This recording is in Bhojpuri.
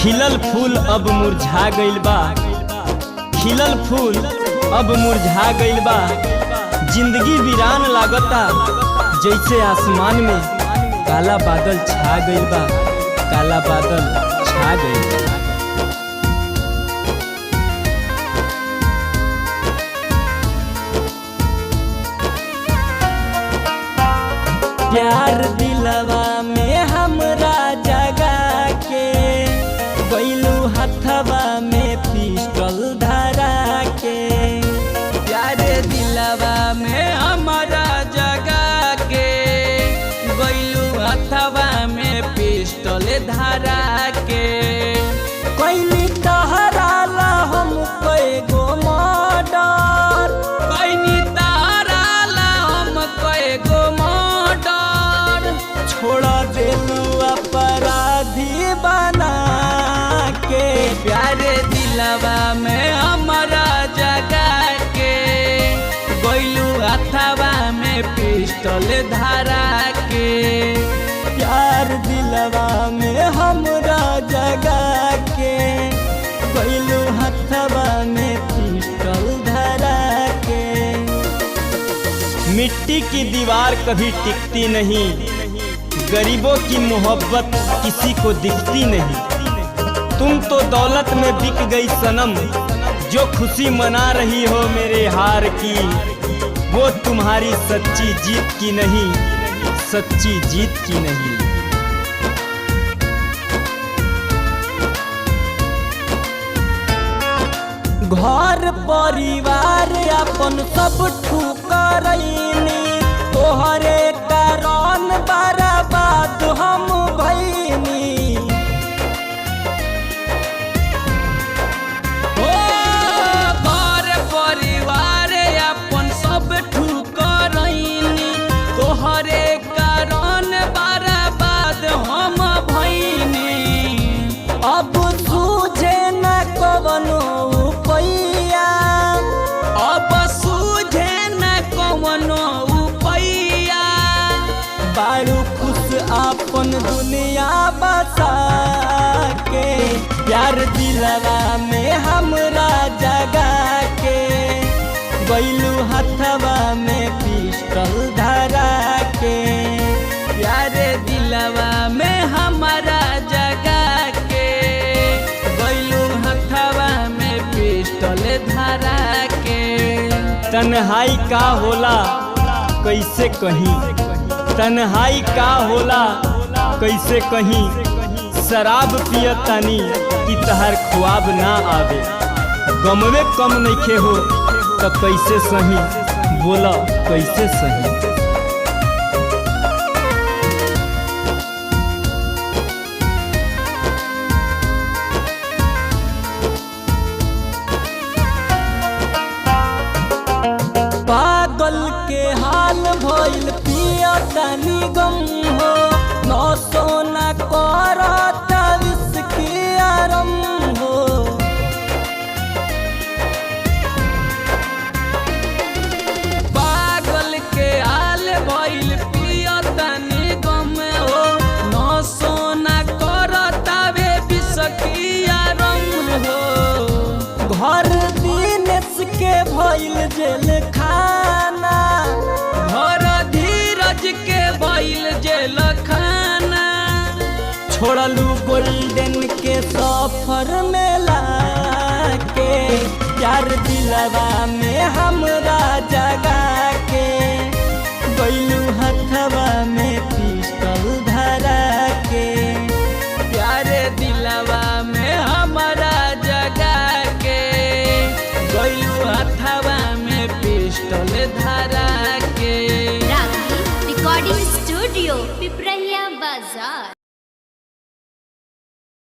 खिलल फूल अब मुरझा गइल बा, खिलल फूल अब मुरझा गइल बा। जिंदगी वीरान लागता जैसे आसमान में काला बादल छा गइल बा, काला बादल छा गइल बा। प्यार दिलवा में हमरा जगा के गइलू हथवा में पिस्टल धरा के। प्यार दिलवा में हमरा जगा के गइलू हथवा में पिस्टल धरा के। कोई तहरा ला हम कएगो मर्डर, कोई तारा ला हम कएगो मर्डर। छोड़ा देलू अपराधी बना के। प्यार दिलवा में हमरा जगा के गइलू हथवा में पिस्टल धरा के। प्यार दिलवा में हमरा जगा के गइलू हथवा में पिस्टल धरा के। मिट्टी की दीवार कभी टिकती नहीं, गरीबों की मोहब्बत किसी को दिखती नहीं। तुम तो दौलत में बिक गई सनम, जो खुशी मना रही हो मेरे हार की, वो तुम्हारी सच्ची जीत की नहीं, सच्ची जीत की नहीं। घर परिवार अपन सब ठुकरैनी, तोहरे कारण बर्बाद हम भइनी। ओ घर परिवार अपन सब ठुकरैनी, तोहरे कारण बर्बाद हम भइनी। अब सूझे न कवनो उपाया, अब सूझे न कवनो उपाया। बारू खुश अपन दुनिया बसा के। प्यार दिलवा में हमरा जगा के गइलू हथवा में पिस्टल धरा के। प्यार दिलवा में हमरा जगा के गइलू हथवा में पिस्टल धरा के। तन्हाई का होला कैसे कहीं, तन्हाई का होला कैसे कहीं। शराब पियतानी कि तहर ख्वाब ना आवे, गमवे कम नइखे हो तो कैसे सही, बोला कैसे सही। पागल के हाल भइल पियतानी गम हो, नौ सोना करत विस्की आरम हो। पागल के हाल भइल पियतानी गम हो, नौ सोना करतावे विस्किया रंग हो। घर दिनेश के भइल जेल खाना, घर धीरज के भइल जेल खाना। छोड़लू गोल्डन के सफर में लाके। प्यार दिलवा में हमरा जगा के गइलू हथवा में पिस्टल धरा के। प्यार दिलवा में हमरा जगा के गइलू हथवा में पिस्टल